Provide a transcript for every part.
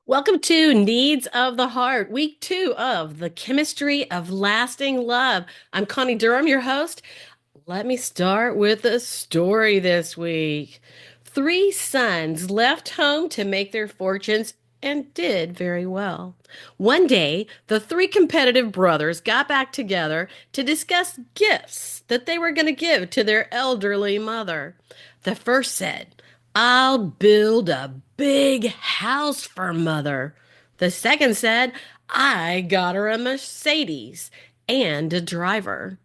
Welcome to Needs of the Heart, week two of the Chemistry of Lasting Love. I'm Connie Durham, your host. Let me start with a story this week. Three sons left home to make their fortunes and did very well. One day, the three competitive brothers got back together to discuss gifts that they were going to give to their elderly mother. The first said, I'll build a big house for mother. The second said, I got her a Mercedes and a driver.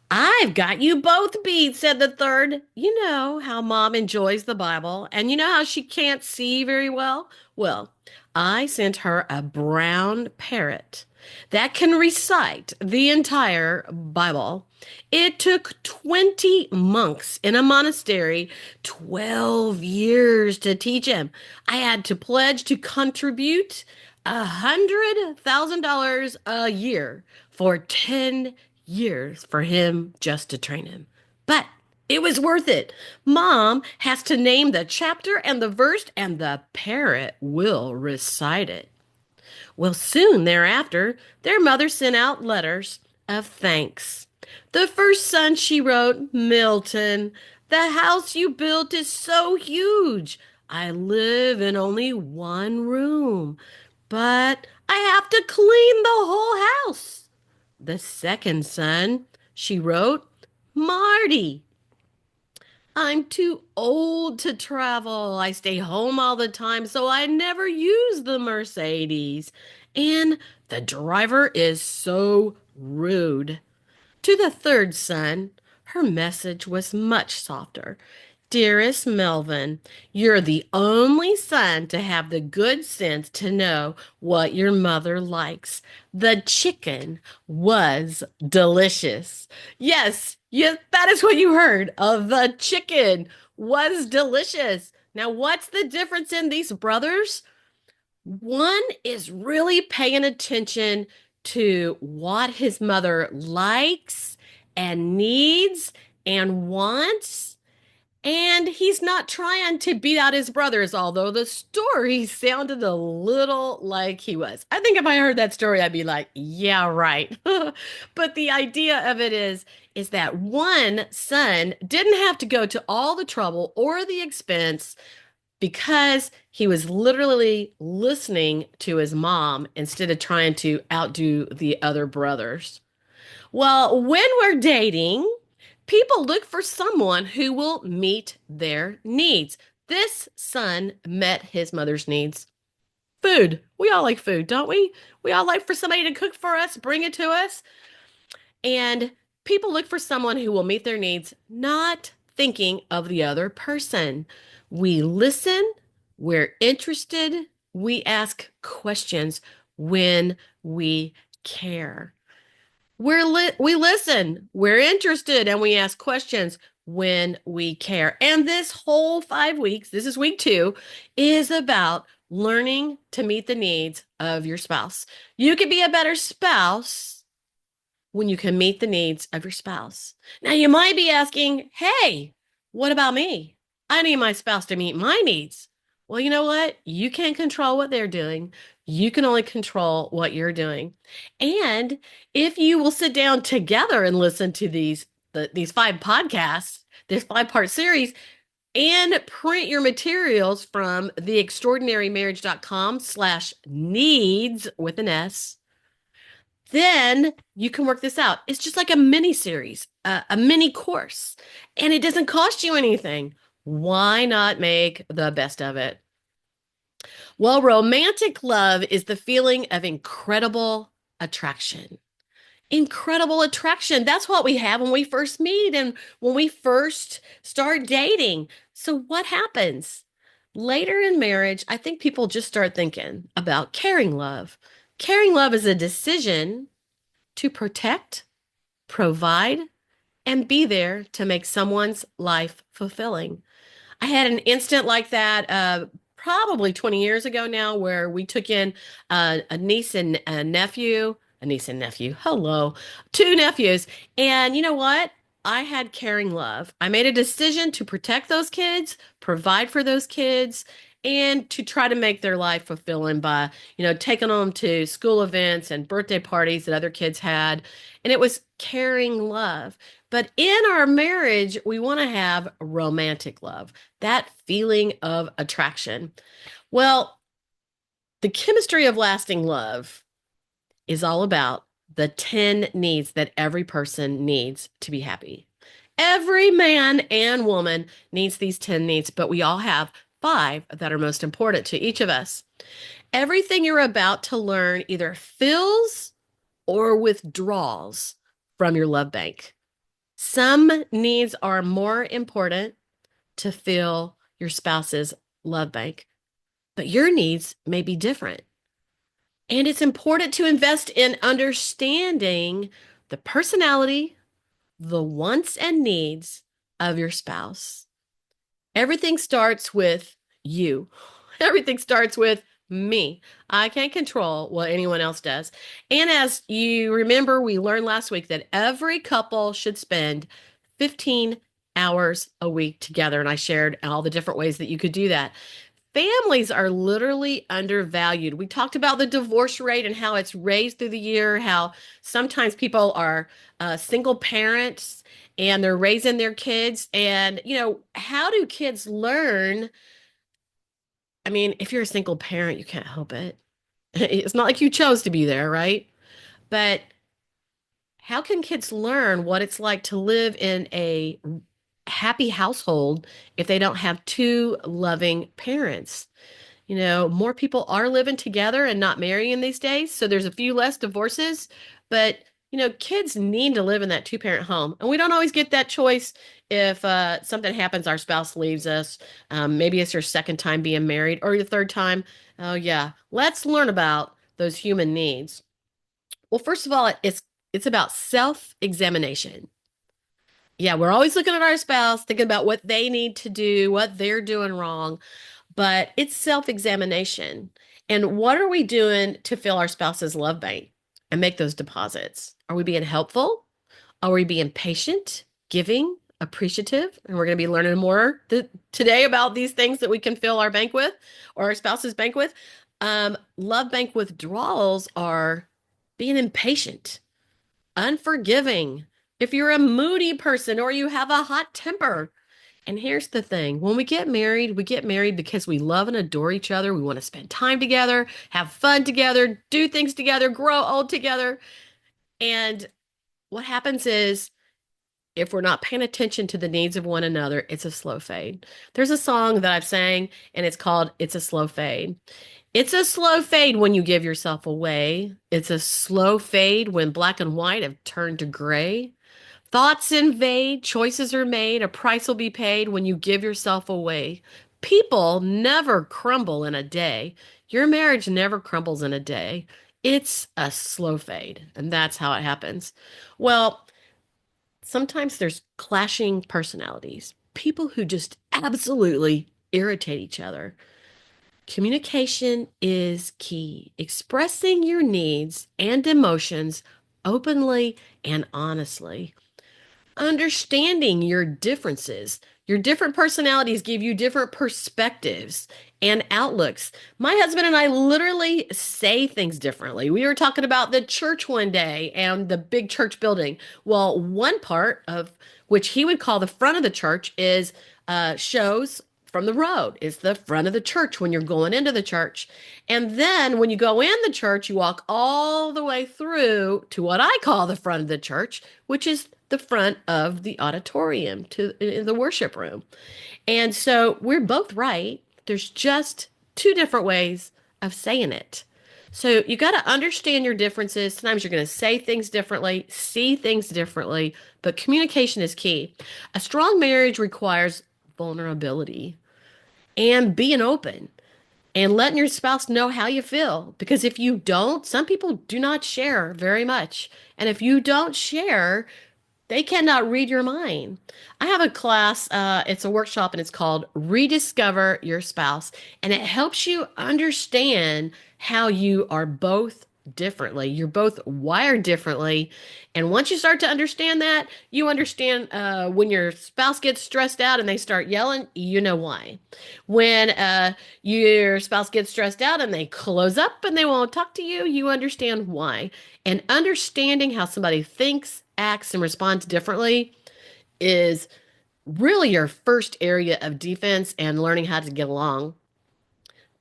I've got you both beat, said the third. You know how mom enjoys the Bible, and you know how she can't see very well? Well, I sent her a brown parrot that can recite the entire Bible. It took 20 monks in a monastery 12 years to teach him. I had to pledge to contribute $100,000 a year for 10 years for him just to train him. But it was worth it. Mom has to name the chapter and the verse, and the parrot will recite it. Well, soon thereafter, their mother sent out letters of thanks. The first son she wrote, Milton, the house you built is so huge. I live in only one room, but I have to clean the whole house. The second son, she wrote, Marty, I'm too old to travel. I stay home all the time, so I never use the Mercedes. And the driver is so rude. To the third son, her message was much softer. Dearest Melvin, you're the only son to have the good sense to know what your mother likes. The chicken was delicious. Yes, that is what you heard. The chicken was delicious. Now, what's the difference in these brothers? One is really paying attention to what his mother likes and needs and wants. And he's not trying to beat out his brothers, although the story sounded a little like he was. I think if I heard that story, I'd be like, yeah, right. But the idea of it is that one son didn't have to go to all the trouble or the expense because he was literally listening to his mom instead of trying to outdo the other brothers. Well, when we're dating, people look for someone who will meet their needs. This son met his mother's needs. Food. We all like food, don't we? We all like for somebody to cook for us, bring it to us. And people look for someone who will meet their needs, not thinking of the other person. We listen, we're interested, we ask questions when we care. We listen, we're interested, and we ask questions when we care. And this whole 5 weeks, this is week two, is about learning to meet the needs of your spouse. You can be a better spouse when you can meet the needs of your spouse. Now, you might be asking, hey, what about me? I need my spouse to meet my needs. Well, you know what? You can't control what they're doing. You can only control what you're doing. And if you will sit down together and listen to these five podcasts, this five-part series, and print your materials from theextraordinarymarriage.com/needs with an S, then you can work this out. It's just like a mini series, a mini course, and it doesn't cost you anything. Why not make the best of it? Well, romantic love is the feeling of incredible attraction. Incredible attraction. That's what we have when we first meet and when we first start dating. So, what happens? Later in marriage, I think people just start thinking about caring love. Caring love is a decision to protect, provide, and be there to make someone's life fulfilling. I had an instant like that probably 20 years ago now where we took in a niece and a niece and nephew, hello, two nephews. And you know what? I had caring love. I made a decision to protect those kids, provide for those kids, and to try to make their life fulfilling by, taking them to school events and birthday parties that other kids had. And it was caring love. But in our marriage, we want to have romantic love, that feeling of attraction. Well, the chemistry of lasting love is all about the 10 needs that every person needs to be happy. Every man and woman needs these 10 needs, but we all have five that are most important to each of us. Everything you're about to learn either fills or withdraws from your love bank. Some needs are more important to fill your spouse's love bank, but your needs may be different. And it's important to invest in understanding the personality, the wants and needs of your spouse. Everything starts with you. Everything starts with me. I can't control what anyone else does. And as you remember, we learned last week that every couple should spend 15 hours a week together. And I shared all the different ways that you could do that. Families are literally undervalued. We talked about the divorce rate and how it's raised through the year, how sometimes people are single parents and they're raising their kids. And, how do kids learn? I mean, if you're a single parent, you can't help it. It's not like you chose to be there, right? But how can kids learn what it's like to live in a happy household if they don't have two loving parents? More people are living together and not marrying these days, so there's a few less divorces, but kids need to live in that two-parent home, and we don't always get that choice if something happens, our spouse leaves us. Maybe it's your second time being married or your third time. Oh yeah, let's learn about those human needs. Well, first of all, it's about self-examination. Yeah, we're always looking at our spouse, thinking about what they need to do, what they're doing wrong, but it's self-examination. And what are we doing to fill our spouse's love bank and make those deposits? Are we being helpful? Are we being patient, giving, appreciative? And we're going to be learning more today about these things that we can fill our bank with or our spouse's bank with. Love bank withdrawals are being impatient, unforgiving. If you're a moody person or you have a hot temper, and here's the thing, when we get married because we love and adore each other. We want to spend time together, have fun together, do things together, grow old together. And what happens is, if we're not paying attention to the needs of one another, it's a slow fade. There's a song that I've sang, and it's called It's a Slow Fade. It's a slow fade when you give yourself away. It's a slow fade when black and white have turned to gray. Thoughts invade, choices are made, a price will be paid when you give yourself away. People never crumble in a day. Your marriage never crumbles in a day. It's a slow fade, and that's how it happens. Well, sometimes there's clashing personalities, people who just absolutely irritate each other. Communication is key. Expressing your needs and emotions openly and honestly. Understanding your differences. Your different personalities give you different perspectives and outlooks. My husband and I literally say things differently. We were talking about the church one day and the big church building. Well, one part of which he would call the front of the church is shows from the road. It's the front of the church when you're going into the church. And then when you go in the church, you walk all the way through to what I call the front of the church, which is the front of the auditorium to the worship room. And so we're both right. There's just two different ways of saying it. So you got to understand your differences. Sometimes you're going to say things differently, see things differently, but communication is key. A strong marriage requires vulnerability and being open and letting your spouse know how you feel. Because if you don't, some people do not share very much. And if you don't share, they cannot read your mind. I have a class, it's a workshop, and it's called Rediscover Your Spouse. And it helps you understand how you are both differently. You're both wired differently. And once you start to understand that, you understand when your spouse gets stressed out and they start yelling, you know why. When your spouse gets stressed out and they close up and they won't talk to you, you understand why. And understanding how somebody thinks, acts, and responds differently is really your first area of defense and learning how to get along.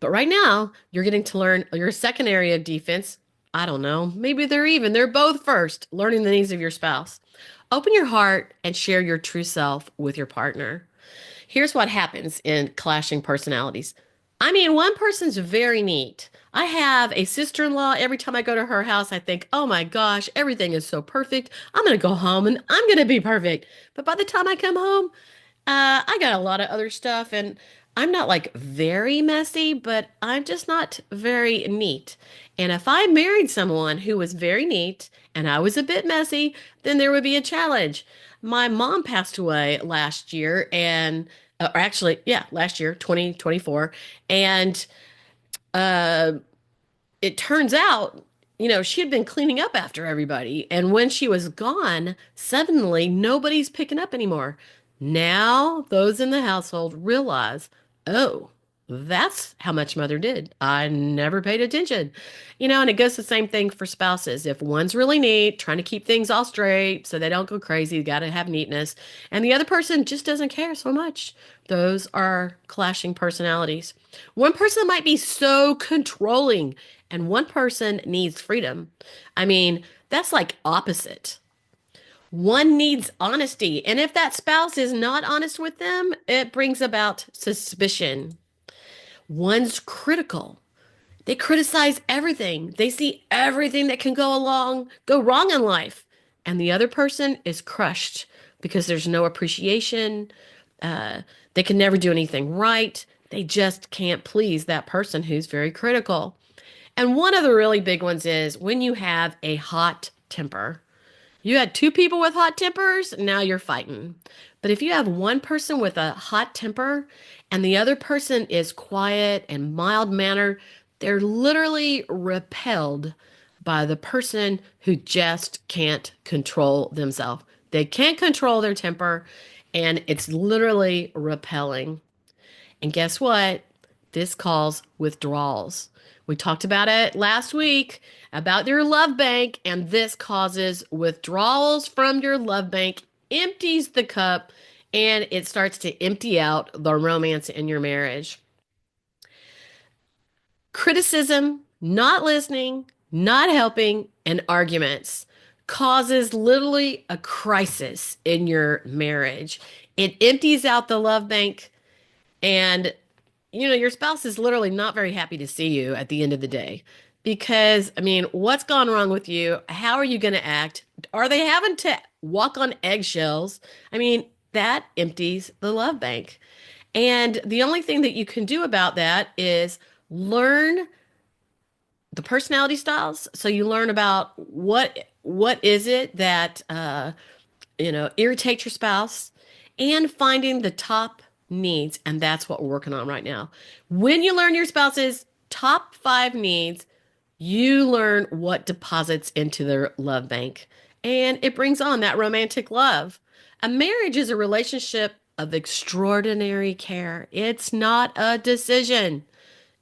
But right now, you're getting to learn your second area of defense. I don't know. Maybe they're both first, learning the needs of your spouse. Open your heart and share your true self with your partner. Here's what happens in clashing personalities. I mean, one person's very neat. I have a sister in law. Every time I go to her house, I think, oh my gosh, everything is so perfect. I'm going to go home and I'm going to be perfect. But by the time I come home, I got a lot of other stuff, and I'm not like very messy, but I'm just not very neat. And if I married someone who was very neat and I was a bit messy, then there would be a challenge. My mom passed away last year, and or actually, yeah, last year, 2024, and uh, it turns out, she had been cleaning up after everybody. And when she was gone, suddenly nobody's picking up anymore. Now, those in the household realize, oh, that's how much mother did. I never paid attention. And it goes the same thing for spouses. If one's really neat, trying to keep things all straight so they don't go crazy, you got to have neatness, and the other person just doesn't care so much. Those are clashing personalities. One person might be so controlling and one person needs freedom. I mean, that's like opposite. One needs honesty, and if that spouse is not honest with them, it brings about suspicion. One's critical. They criticize everything. They see everything that can go wrong in life. And the other person is crushed because there's no appreciation. Uh, they can never do anything right. They just can't please that person who's very critical. And one of the really big ones is when you have a hot temper. You had two people with hot tempers, now you're fighting. But if you have one person with a hot temper and the other person is quiet and mild mannered, they're literally repelled by the person who just can't control themselves. They can't control their temper, and it's literally repelling. And guess what? This calls withdrawals. We talked about it last week about your love bank, and this causes withdrawals from your love bank, empties the cup, and it starts to empty out the romance in your marriage. Criticism, not listening, not helping, and arguments causes literally a crisis in your marriage. It empties out the love bank, and your spouse is literally not very happy to see you at the end of the day. Because, I mean, what's gone wrong with you? How are you going to act? Are they having to walk on eggshells? I mean, that empties the love bank. And the only thing that you can do about that is learn the personality styles. So you learn about what is it that irritate your spouse, and finding the top needs. And that's what we're working on right now. When you learn your spouse's top 5 needs, you learn what deposits into their love bank. And it brings on that romantic love. A marriage is a relationship of extraordinary care. It's not a decision.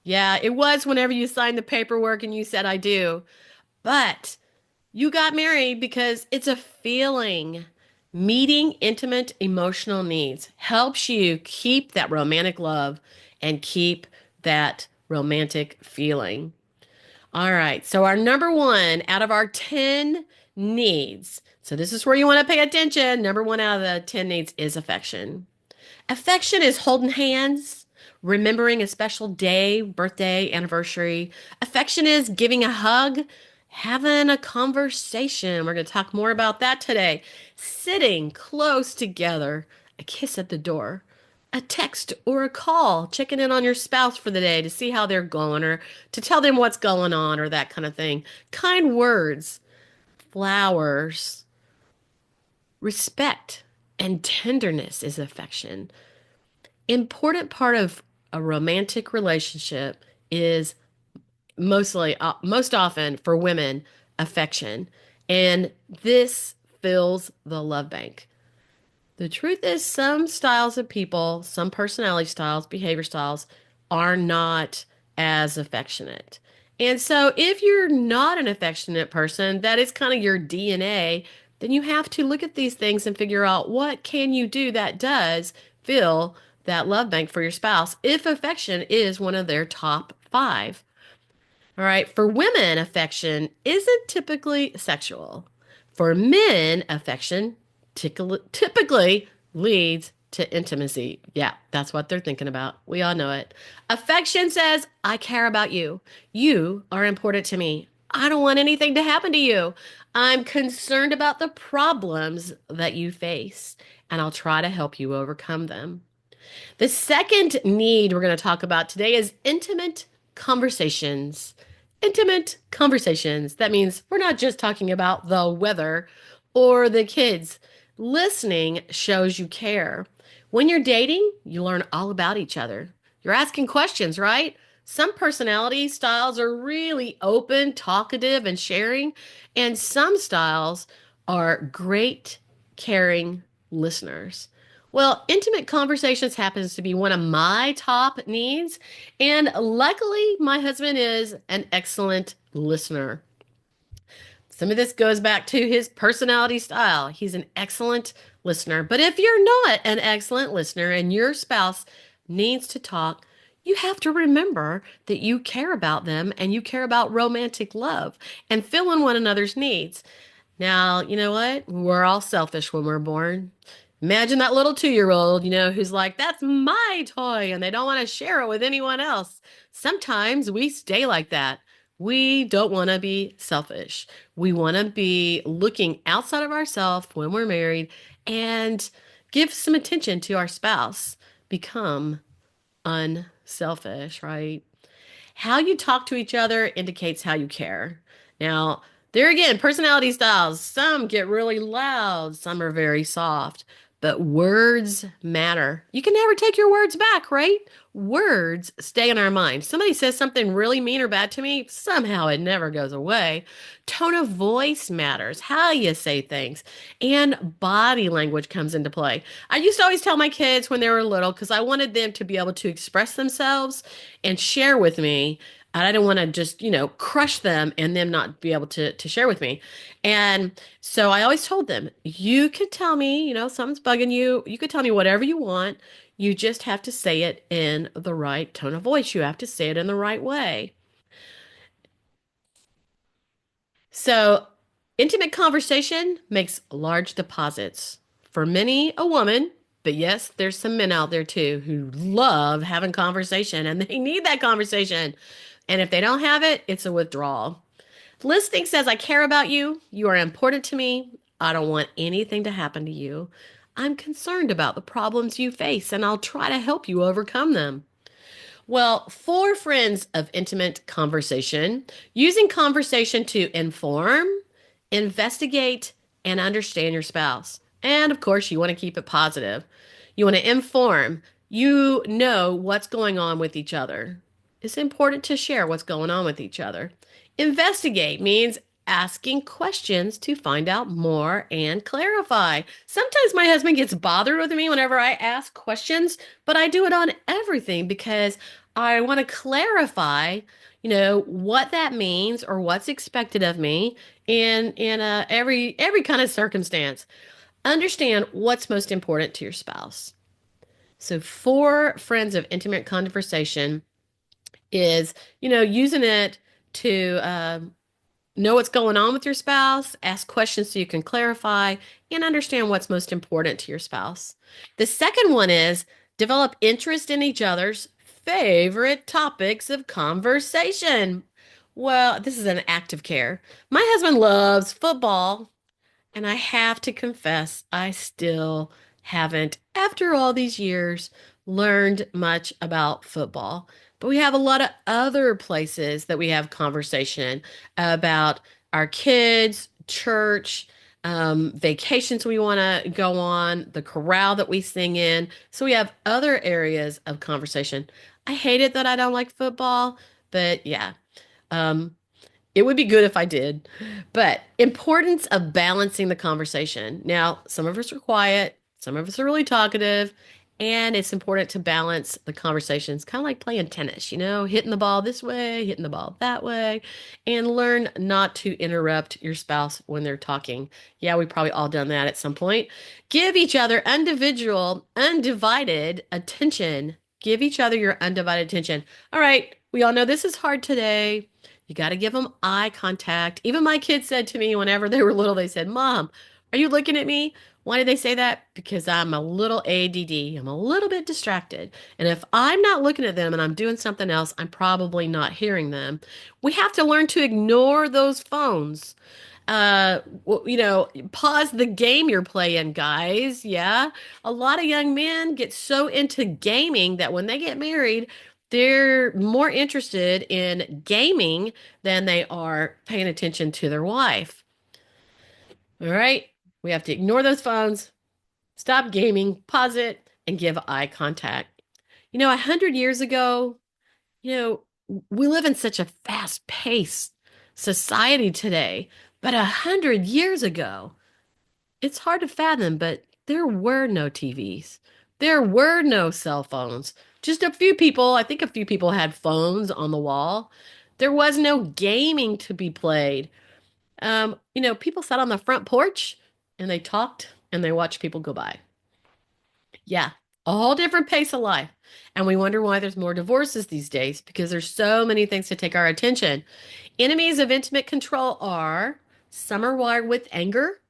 Yeah, it was whenever you signed the paperwork and you said, I do. But you got married because it's a feeling. Meeting intimate emotional needs helps you keep that romantic love and keep that romantic feeling. All right. So, our number one out of our 10 needs. So, this is where you want to pay attention. Number one out of the 10 needs is affection. Affection is holding hands, remembering a special day, birthday, anniversary. Affection is giving a hug, having a conversation. We're going to talk more about that today. Sitting close together, a kiss at the door, a text or a call, checking in on your spouse for the day to see how they're going or to tell them what's going on or that kind of thing. Kind words, flowers, respect, and tenderness is affection. Important part of a romantic relationship is most often for women, affection. And this fills the love bank. The truth is, some styles of people, some personality styles, behavior styles, are not as affectionate. And so, if you're not an affectionate person, that is kind of your DNA, then you have to look at these things and figure out what can you do that does fill that love bank for your spouse if affection is one of their top five. All right. For women, affection isn't typically sexual. For men, affection typically leads to intimacy. Yeah, that's what they're thinking about. We all know it. Affection says, I care about you. You are important to me. I don't want anything to happen to you. I'm concerned about the problems that you face, and I'll try to help you overcome them. The second need we're going to talk about today is intimate conversations. Intimate conversations. That means we're not just talking about the weather or the kids. Listening shows you care. When you're dating, you learn all about each other. You're asking questions, right? Some personality styles are really open, talkative, and sharing, and some styles are great, caring listeners. Well, intimate conversations happens to be one of my top needs, and luckily, my husband is an excellent listener. Some of this goes back to his personality style. He's an excellent listener. But if you're not an excellent listener and your spouse needs to talk, you have to remember that you care about them and you care about romantic love and filling one another's needs. Now, you know what? We're all selfish when we're born. Imagine that little 2-year old, who's like, that's my toy, and they don't want to share it with anyone else. Sometimes we stay like that. We don't want to be selfish. We want to be looking outside of ourselves when we're married and give some attention to our spouse. Become unselfish, right? How you talk to each other indicates how you care. Now, there again, personality styles. Some get really loud, some are very soft, but words matter. You can never take your words back, right? Words stay in our mind. Somebody says something really mean or bad to me, somehow it never goes away. Tone of voice matters, how you say things, and body language comes into play. I used to always tell my kids when they were little because I wanted them to be able to express themselves and share with me. And I didn't want to just, crush them and them not be able to share with me. And so I always told them, you could tell me, something's bugging you. You could tell me whatever you want. You just have to say it in the right tone of voice. You have to say it in the right way. So, intimate conversation makes large deposits. For many, a woman, but yes, there's some men out there too who love having conversation and they need that conversation. And if they don't have it, it's a withdrawal. Listening says, I care about you. You are important to me. I don't want anything to happen to you. I'm concerned about the problems you face and I'll try to help you overcome them. Well, for friends of intimate conversation, using conversation to inform, investigate, and understand your spouse. And of course, you want to keep it positive. You want to inform. You know what's going on with each other. It's important to share what's going on with each other. Investigate means asking questions to find out more and clarify. Sometimes my husband gets bothered with me whenever I ask questions, but I do it on everything because I want to clarify, what that means or what's expected of me in every kind of circumstance. Understand what's most important to your spouse. So, for friends of intimate conversation is, using it to know what's going on with your spouse, ask questions so you can clarify, and understand what's most important to your spouse. The second one is develop interest in each other's favorite topics of conversation. Well, this is an act of care. My husband loves football, and I have to confess, I still haven't, after all these years, learned much about football. But we have a lot of other places that we have conversation about our kids, church, vacations we want to go on, the chorale that we sing in. So we have other areas of conversation. I hate it that I don't like football, but yeah. Um, it would be good if I did. But importance of balancing the conversation. Now, some of us are quiet, some of us are really talkative, and it's important to balance the conversations, kind of like playing tennis, hitting the ball this way, hitting the ball that way, and learn not to interrupt your spouse when they're talking. Yeah, we've probably all done that at some point. Give each other individual, undivided attention. Give each other your undivided attention. All right, we all know this is hard today. You got to give them eye contact. Even my kids said to me whenever they were little, they said, Mom, are you looking at me? Why did they say that? Because I'm a little ADD. I'm a little bit distracted. And if I'm not looking at them and I'm doing something else, I'm probably not hearing them. We have to learn to ignore those phones. Pause the game you're playing, guys. Yeah. A lot of young men get so into gaming that when they get married, they're more interested in gaming than they are paying attention to their wife. All right. We have to ignore those phones, stop gaming, pause it, and give eye contact. 100 years ago, you know, we live in such a fast-paced society today, but 100 years ago, it's hard to fathom, but there were no TVs. There were no cell phones. Just a few people, I think a few people had phones on the wall. There was no gaming to be played. People sat on the front porch and they talked and they watched people go by. Yeah, a whole different pace of life. And we wonder why there's more divorces these days because there's so many things to take our attention. Enemies of intimate control are some are wired with anger,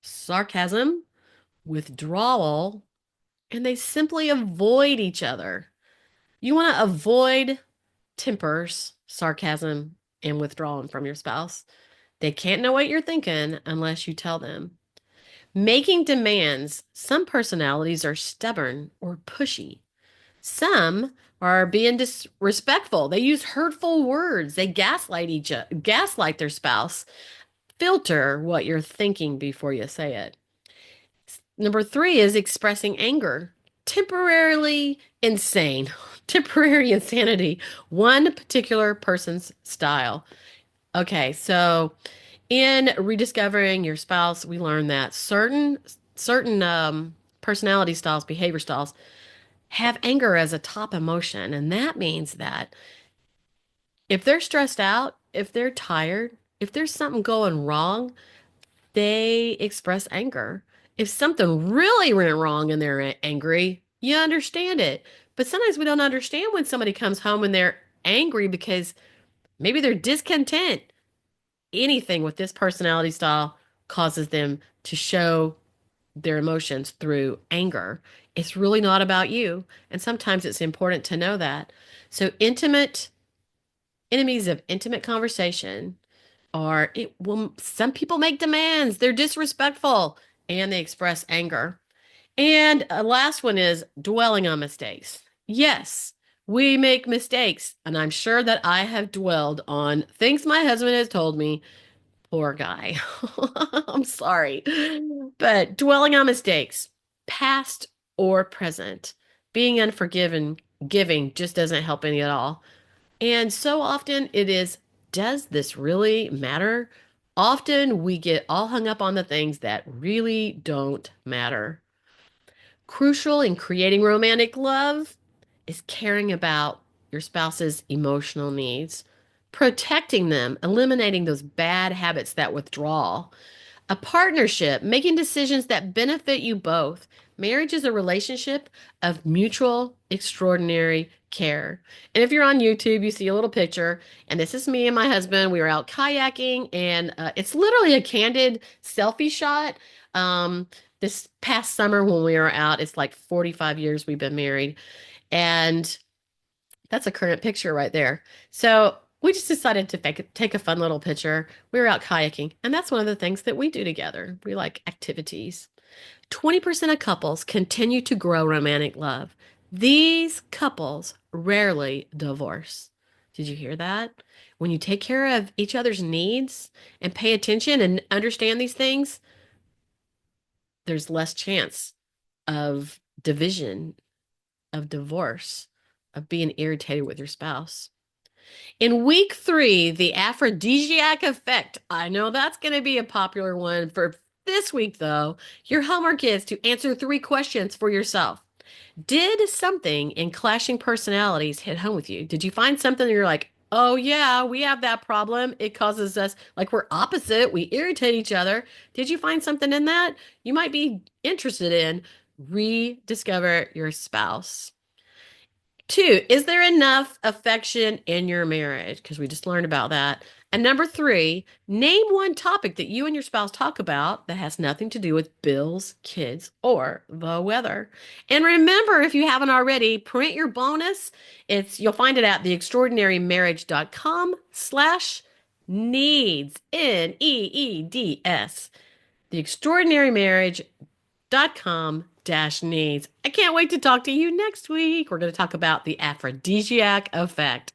sarcasm, withdrawal, and they simply avoid each other. You want to avoid tempers, sarcasm, and withdrawal from your spouse. They can't know what you're thinking unless you tell them. Making demands. Some personalities are stubborn or pushy. Some are being disrespectful. They use hurtful words. They gaslight their spouse. Filter what you're thinking before you say it. Number three is expressing anger. Temporarily insane, temporary insanity, one particular person's style. Okay, so in rediscovering your spouse, we learned that certain personality styles, behavior styles, have anger as a top emotion, and that means that if they're stressed out, if they're tired, if there's something going wrong, they express anger. If something really went wrong and they're angry, you understand it. But sometimes we don't understand when somebody comes home and they're angry because maybe they're discontent. Anything with this personality style causes them to show their emotions through anger. It's really not about you. And sometimes it's important to know that. So, enemies of intimate conversation are some people make demands, they're disrespectful, and they express anger. And a last one is dwelling on mistakes. Yes, we make mistakes, and I'm sure that I have dwelled on things my husband has told me. Poor guy. I'm sorry. But dwelling on mistakes, past or present, being unforgiven, giving just doesn't help any at all. And so often it is, does this really matter? Often we get all hung up on the things that really don't matter. Crucial in creating romantic love is caring about your spouse's emotional needs, protecting them, eliminating those bad habits that withdraw. A partnership, making decisions that benefit you both. Marriage is a relationship of mutual, extraordinary care. And if you're on YouTube, you see a little picture, and this is me and my husband. We were out kayaking, and it's literally a candid selfie shot. Um, this past summer when we were out, it's like 45 years we've been married, and that's a current picture right there. So we just decided to take a fun little picture. We were out kayaking, and that's one of the things that we do together. We like activities. 20% of couples continue to grow romantic love. These couples rarely divorce. Did you hear that? When you take care of each other's needs and pay attention and understand these things, there's less chance of division, of divorce, of being irritated with your spouse. In week three, the aphrodisiac effect. I know that's going to be a popular one for this week, though. Your homework is to answer three questions for yourself. Did something in clashing personalities hit home with you? Did you find something that you're like, oh, yeah, we have that problem. It causes us, like, we're opposite. We irritate each other. Did you find something in that you might be interested in? Rediscover your spouse. Two, is there enough affection in your marriage? Because we just learned about that. And number three, name one topic that you and your spouse talk about that has nothing to do with bills, kids, or the weather. And remember, if you haven't already, print your bonus. You'll find it at theextraordinarymarriage.com/needs. NEEDS. theextraordinarymarriage.com-needs. I can't wait to talk to you next week. We're going to talk about the aphrodisiac effect.